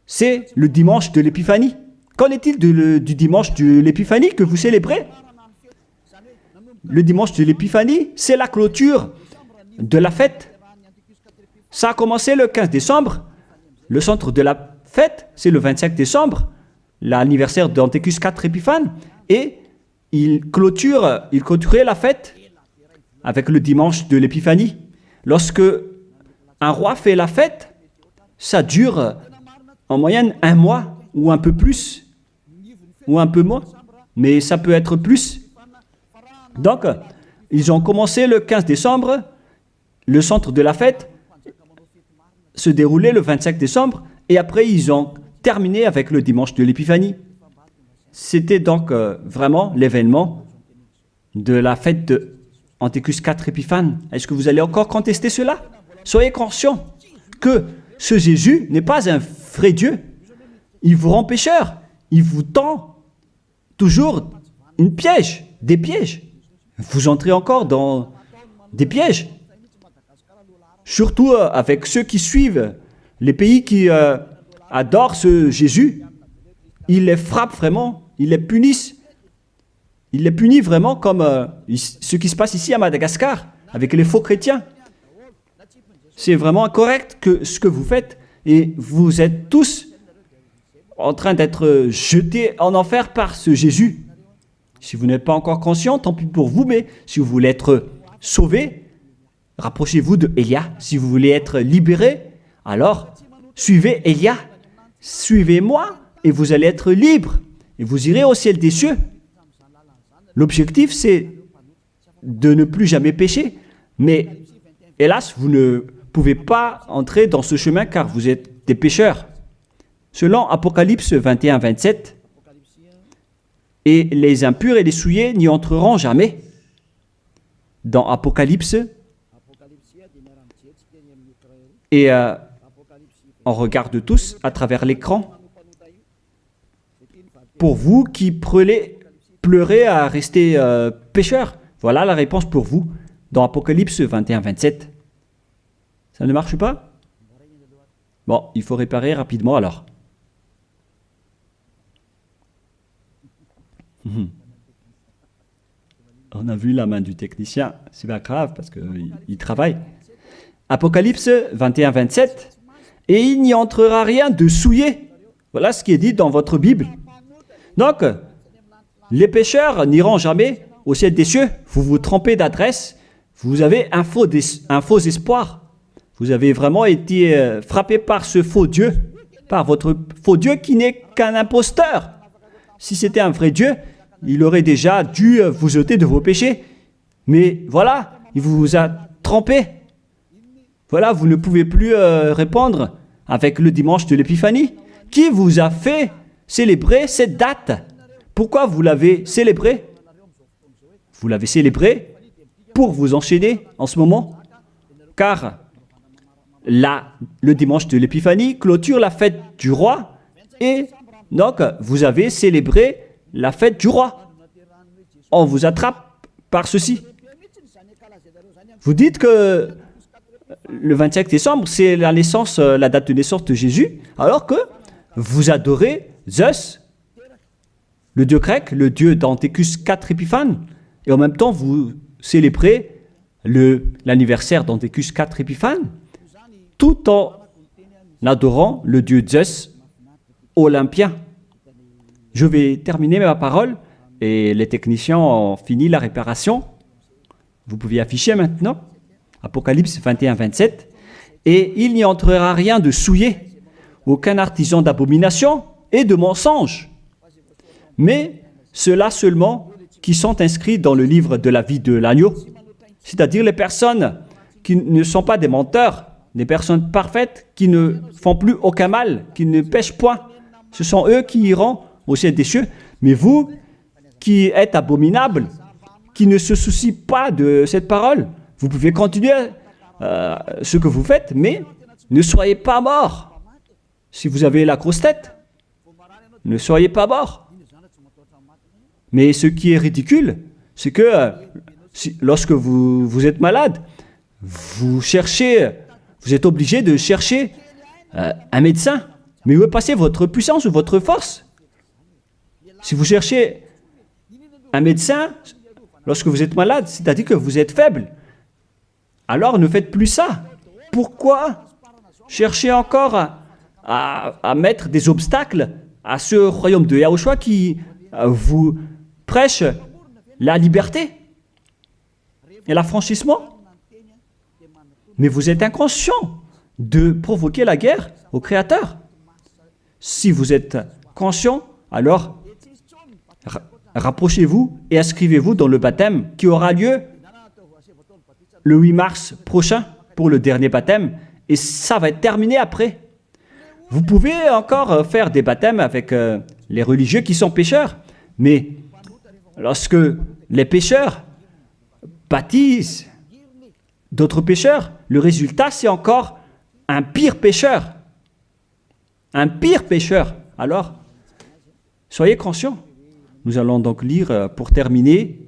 c'est le dimanche de l'Épiphanie. Qu'en est-il du dimanche de l'Épiphanie que vous célébrez? Le dimanche de l'Épiphanie, c'est la clôture de la fête. Ça a commencé le 15 décembre. Le centre de la fête, c'est le 25 décembre. L'anniversaire d'Antiochus IV Épiphane, et il clôturait la fête avec le dimanche de l'Épiphanie. Lorsque un roi fait la fête, ça dure en moyenne 1 mois, ou un peu plus, ou un peu moins, mais ça peut être plus. Donc, ils ont commencé le 15 décembre, le centre de la fête se déroulait le 25 décembre, et après ils ont terminé avec le dimanche de l'Épiphanie. C'était donc vraiment l'événement de la fête de Antiochus IV Épiphane. Est-ce que vous allez encore contester cela? Soyez conscients que ce Jésus n'est pas un vrai Dieu. Il vous rend pécheur. Il vous tend toujours une piège, des pièges. Vous entrez encore dans des pièges. Surtout avec ceux qui suivent les pays qui adorent ce Jésus. Ils les frappent vraiment, ils les punissent. Ils les punissent vraiment comme ce qui se passe ici à Madagascar, avec les faux chrétiens. C'est vraiment incorrect ce que vous faites, et vous êtes tous en train d'être jetés en enfer par ce Jésus. Si vous n'êtes pas encore conscient, tant pis pour vous, mais si vous voulez être sauvé, rapprochez-vous de Élia. Si vous voulez être libéré, alors suivez Élia. Suivez-moi et vous allez être libre. Et vous irez au ciel des cieux. L'objectif, c'est de ne plus jamais pécher. Mais hélas, vous ne pouvez pas entrer dans ce chemin car vous êtes des pécheurs. Selon Apocalypse 21-27, et les impurs et les souillés n'y entreront jamais. dans Apocalypse. Et on regarde tous à travers l'écran. Pour vous qui pleurez à rester pécheurs, voilà la réponse pour vous dans Apocalypse 21-27. Ça ne marche pas? Bon, il faut réparer rapidement alors. On a vu la main du technicien, c'est pas grave parce qu'il travaille. Apocalypse 21-27. Et il n'y entrera rien de souillé. Voilà ce qui est dit dans votre Bible. Donc, les pécheurs n'iront jamais au ciel des cieux. Vous vous trompez d'adresse. Vous avez un faux espoir. Vous avez vraiment été frappé par ce faux Dieu, par votre faux Dieu qui n'est qu'un imposteur. Si c'était un vrai Dieu, il aurait déjà dû vous ôter de vos péchés. Mais voilà, il vous a trompé. Voilà, vous ne pouvez plus répondre avec le dimanche de l'Épiphanie. Qui vous a fait célébrer cette date? Pourquoi vous l'avez célébrée? Vous l'avez célébrée pour vous enchaîner en ce moment. Car là, le dimanche de l'Épiphanie clôture la fête du roi. Et donc, vous avez célébré la fête du roi. On vous attrape par ceci. Vous dites que le 25 décembre, c'est la date de naissance de Jésus, alors que vous adorez Zeus, le dieu grec, le dieu d'Anthécus 4 Épiphanes, et en même temps, vous célébrez l'anniversaire d'Anthécus 4 Épiphanes, tout en adorant le dieu Zeus olympien. Je vais terminer ma parole, et les techniciens ont fini la réparation. Vous pouvez afficher maintenant. Apocalypse 21-27. Et il n'y entrera rien de souillé, aucun artisan d'abomination et de mensonge, mais ceux-là seulement qui sont inscrits dans le livre de la vie de l'agneau, c'est-à-dire les personnes qui ne sont pas des menteurs, des personnes parfaites qui ne font plus aucun mal, qui ne pêchent point. Ce sont eux qui iront au ciel des cieux. Mais vous, qui êtes abominables, qui ne se soucient pas de cette parole, vous pouvez continuer ce que vous faites, mais ne soyez pas morts. Si vous avez la grosse tête, ne soyez pas morts. Mais ce qui est ridicule, c'est que lorsque vous êtes malade, vous êtes obligé de chercher un médecin. Mais où est passée votre puissance ou votre force? Si vous cherchez un médecin lorsque vous êtes malade, c'est-à-dire que vous êtes faible. Alors ne faites plus ça. Pourquoi chercher encore à mettre des obstacles à ce royaume de Yahushua qui vous prêche la liberté et l'affranchissement? Mais vous êtes inconscient de provoquer la guerre au Créateur. Si vous êtes conscient, alors rapprochez-vous et inscrivez-vous dans le baptême qui aura lieu le 8 mars prochain pour le dernier baptême, et ça va être terminé après. Vous pouvez encore faire des baptêmes avec les religieux qui sont pécheurs, mais lorsque les pécheurs baptisent d'autres pécheurs, le résultat c'est encore un pire pécheur. Un pire pécheur. Alors, soyez conscients. Nous allons donc lire pour terminer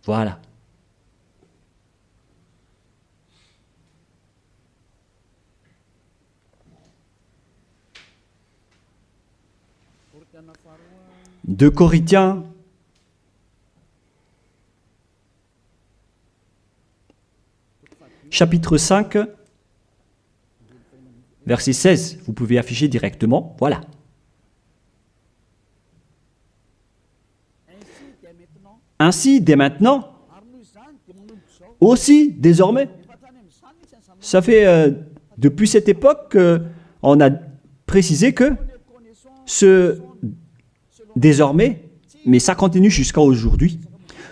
voilà. De Corinthiens, chapitre 5, verset 16. Vous pouvez afficher directement. Voilà. Ainsi, dès maintenant, aussi désormais, ça fait depuis cette époque qu'on a précisé que ce désormais, mais ça continue jusqu'à aujourd'hui,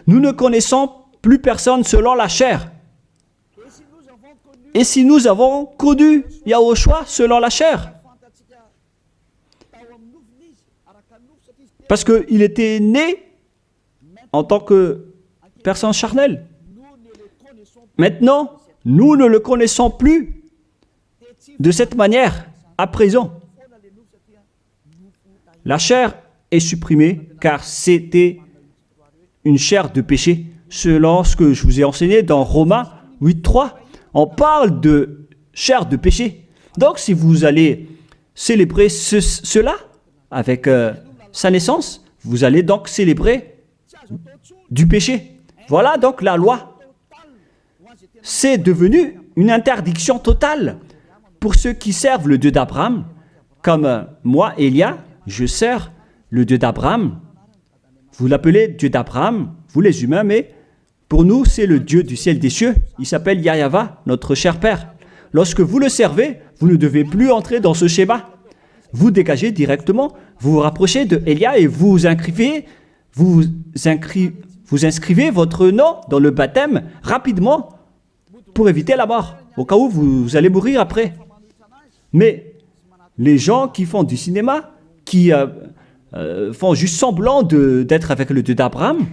nous ne connaissons plus personne selon la chair. Et si nous avons connu Yahushua selon la chair, Parce qu'il était né en tant que personne charnelle. Maintenant, nous ne le connaissons plus de cette manière à présent. La chair est supprimée car c'était une chair de péché. Selon ce que je vous ai enseigné dans Romains 8.3, on parle de chair de péché. Donc si vous allez célébrer cela avec sa naissance, vous allez donc célébrer du péché. Voilà donc la loi. C'est devenu une interdiction totale pour ceux qui servent le Dieu d'Abraham. Comme moi, Elia, je sers le Dieu d'Abraham. Vous l'appelez Dieu d'Abraham, vous les humains, mais pour nous, c'est le Dieu du ciel des cieux. Il s'appelle Yahweh, notre cher Père. Lorsque vous le servez, vous ne devez plus entrer dans ce schéma. Vous dégagez directement, vous vous rapprochez de Elia et vous inscrivez votre nom dans le baptême rapidement pour éviter la mort, au cas où vous allez mourir après. Mais les gens qui font du cinéma, qui font juste semblant d'être avec le Dieu d'Abraham,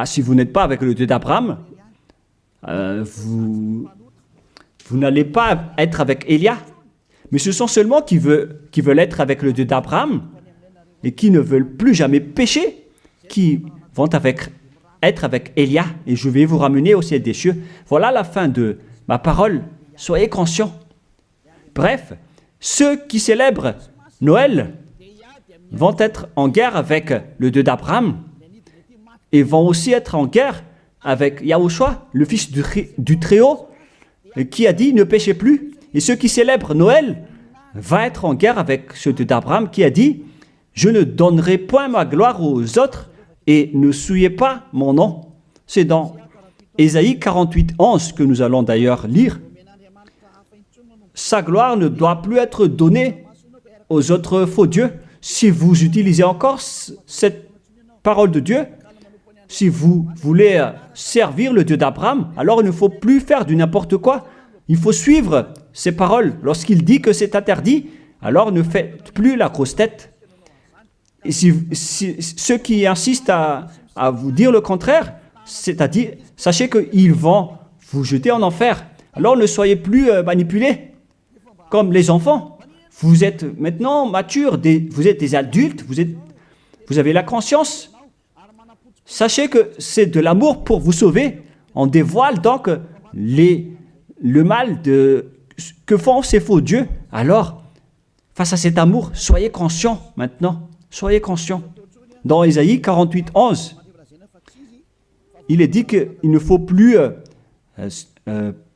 si vous n'êtes pas avec le Dieu d'Abraham, vous n'allez pas être avec Elia. Mais ce sont seulement qui veulent être avec le Dieu d'Abraham et qui ne veulent plus jamais pécher, qui vont être avec Elia, et je vais vous ramener au ciel des cieux. Voilà la fin de ma parole. Soyez conscients. Bref, ceux qui célèbrent Noël vont être en guerre avec le Dieu d'Abraham et vont aussi être en guerre avec Yahushua, le fils du Très-Haut, qui a dit « ne péchez plus ». Et ceux qui célèbrent Noël vont être en guerre avec ce Dieu d'Abraham qui a dit « je ne donnerai point ma gloire aux autres et ne souillez pas mon nom ». C'est dans Ésaïe 48:11 que nous allons d'ailleurs lire. Sa gloire ne doit plus être donnée aux autres faux dieux. Si vous utilisez encore cette parole de Dieu, si vous voulez servir le Dieu d'Abraham, alors il ne faut plus faire du n'importe quoi. Il faut suivre ses paroles. Lorsqu'il dit que c'est interdit, alors ne faites plus la grosse tête. Et ceux qui insistent à vous dire le contraire, c'est-à-dire, sachez qu'ils vont vous jeter en enfer. Alors ne soyez plus manipulés comme les enfants. Vous êtes maintenant matures, vous êtes des adultes, vous avez la conscience. Sachez que c'est de l'amour pour vous sauver. On dévoile donc le mal que font ces faux dieux. Alors, face à cet amour, soyez conscients maintenant. Soyez conscients. Dans Ésaïe 48:11, il est dit qu'il ne faut plus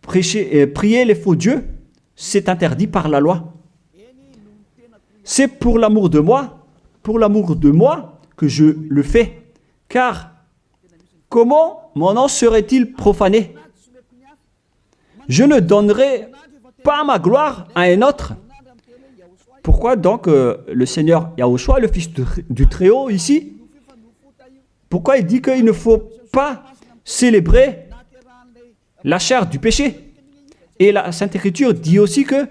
prier les faux dieux. C'est interdit par la loi. C'est pour l'amour de moi que je le fais. Car comment mon nom serait-il profané? Je ne donnerai pas ma gloire à un autre. Pourquoi donc le Seigneur Yahushua, le Fils du Très-Haut ici, pourquoi il dit qu'il ne faut pas célébrer la chair du péché? Et la Sainte Écriture dit aussi que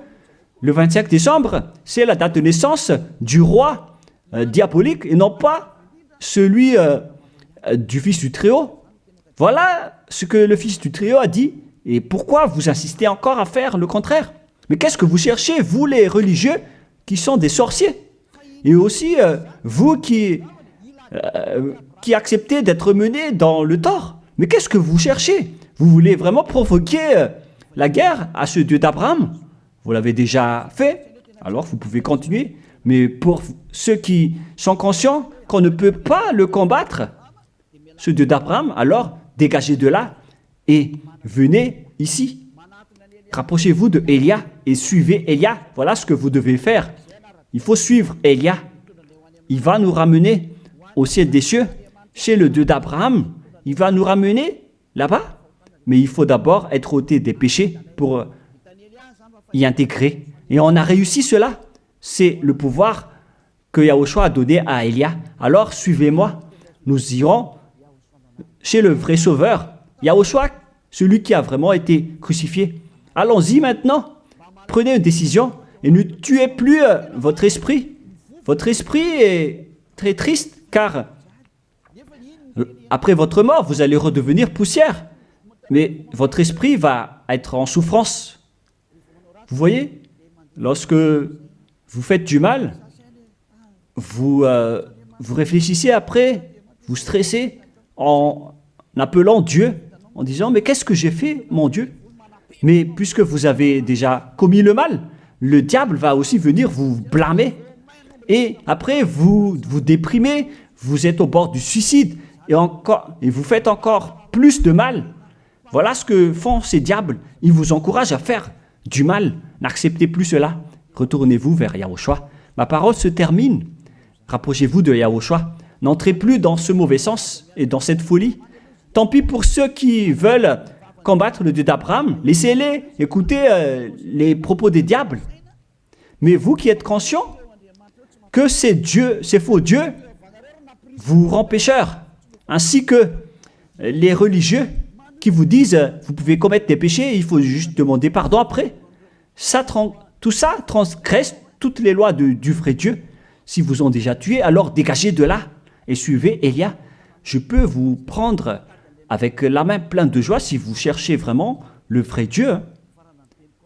le 25 décembre, c'est la date de naissance du roi diabolique et non pas celui du Fils du Très-Haut. Voilà ce que le Fils du Très-Haut a dit. Et pourquoi vous insistez encore à faire le contraire? Mais qu'est-ce que vous cherchez, vous les religieux qui sont des sorciers? Et aussi, vous qui acceptez d'être menés dans le tort. Mais qu'est-ce que vous cherchez? Vous voulez vraiment provoquer la guerre à ce Dieu d'Abraham? Vous l'avez déjà fait, alors vous pouvez continuer. Mais pour ceux qui sont conscients qu'on ne peut pas le combattre, ce Dieu d'Abraham, alors dégagez de là et venez ici. Rapprochez-vous de Elia et suivez Elia. Voilà ce que vous devez faire. Il faut suivre Elia. Il va nous ramener au ciel des cieux, chez le Dieu d'Abraham. Il va nous ramener là-bas. Mais il faut d'abord être ôté des péchés pour y intégrer. Et on a réussi cela. C'est le pouvoir que Yahushua a donné à Elia. Alors suivez-moi. Nous irons chez le vrai Sauveur, Yahushua, celui qui a vraiment été crucifié. Allons-y maintenant. Prenez une décision et ne tuez plus votre esprit, votre esprit est très triste car après votre mort, vous allez redevenir poussière. Mais votre esprit va être en souffrance. Vous voyez, lorsque vous faites du mal, vous réfléchissez après, vous stressez en appelant Dieu, en disant « Mais qu'est-ce que j'ai fait, mon Dieu ?» Mais puisque vous avez déjà commis le mal, le diable va aussi venir vous blâmer. Et après, vous vous déprimez, vous êtes au bord du suicide et vous faites encore plus de mal. Voilà ce que font ces diables. Ils vous encouragent à faire du mal. N'acceptez plus cela. Retournez-vous vers Yahushua. Ma parole se termine. Rapprochez-vous de Yahushua. N'entrez plus dans ce mauvais sens et dans cette folie. Tant pis pour ceux qui veulent combattre le Dieu d'Abraham. Laissez-les écouter les propos des diables. Mais vous qui êtes conscients que ces faux dieux vous rendent pécheurs, ainsi que les religieux qui vous disent vous pouvez commettre des péchés, il faut juste demander pardon après. Tout ça transgresse toutes les lois du vrai Dieu. Si vous ont déjà tué, alors dégagez de là et suivez Élia. Je peux vous prendre avec la main pleine de joie si vous cherchez vraiment le vrai Dieu,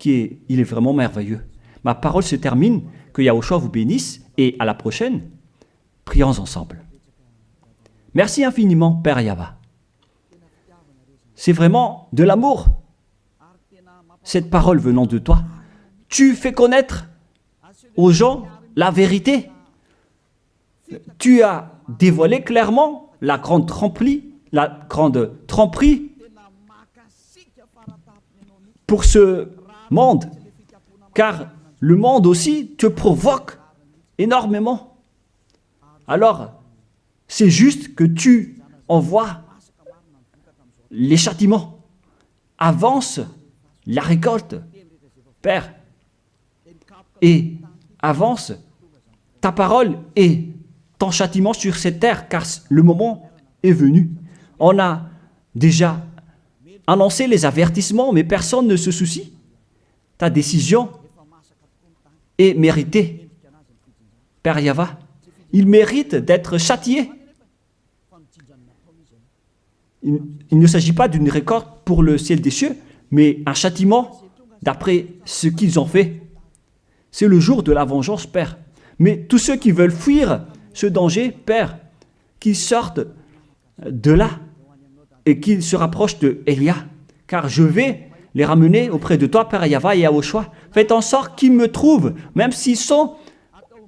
il est vraiment merveilleux. Ma parole se termine, que Yahushua vous bénisse et à la prochaine, prions ensemble. Merci infiniment, Père Yahva. C'est vraiment de l'amour, cette parole venant de toi. Tu fais connaître aux gens la vérité. Tu as dévoilé clairement la grande tromperie pour ce monde, car le monde aussi te provoque énormément. Alors, c'est juste que tu envoies les châtiments. Avance la récolte, Père, et avance ta parole et ton châtiment sur cette terre, car le moment est venu. On a déjà annoncé les avertissements, mais personne ne se soucie. Ta décision est méritée, Père Yahva. Il mérite d'être châtié. Il ne s'agit pas d'une récolte pour le ciel des cieux, mais un châtiment d'après ce qu'ils ont fait. C'est le jour de la vengeance, Père. Mais tous ceux qui veulent fuir ce danger, Père, qu'ils sortent de là et qu'ils se rapprochent de Élia, car je vais les ramener auprès de toi, Père Yahva et Yahushua. Faites en sorte qu'ils me trouvent, même s'ils sont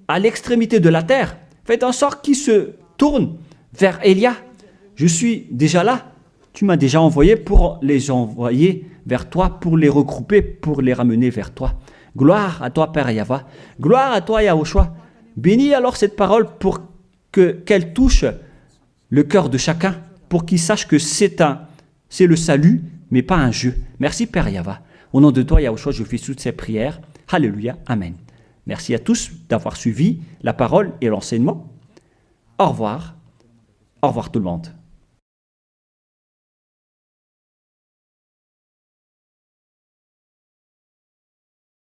à l'extrémité de la terre. Faites en sorte qu'ils se tournent vers Élia. Je suis déjà là. Tu m'as déjà envoyé pour les envoyer vers toi, pour les regrouper, pour les ramener vers toi. Gloire à toi, Père Yahva. Gloire à toi, Yahushua. Bénis alors cette parole pour qu'elle touche le cœur de chacun, pour qu'il sache que c'est le salut, mais pas un jeu. Merci, Père Yahva. Au nom de toi, Yahushua, je fais toutes ces prières. Alléluia. Amen. Merci à tous d'avoir suivi la parole et l'enseignement. Au revoir. Au revoir tout le monde.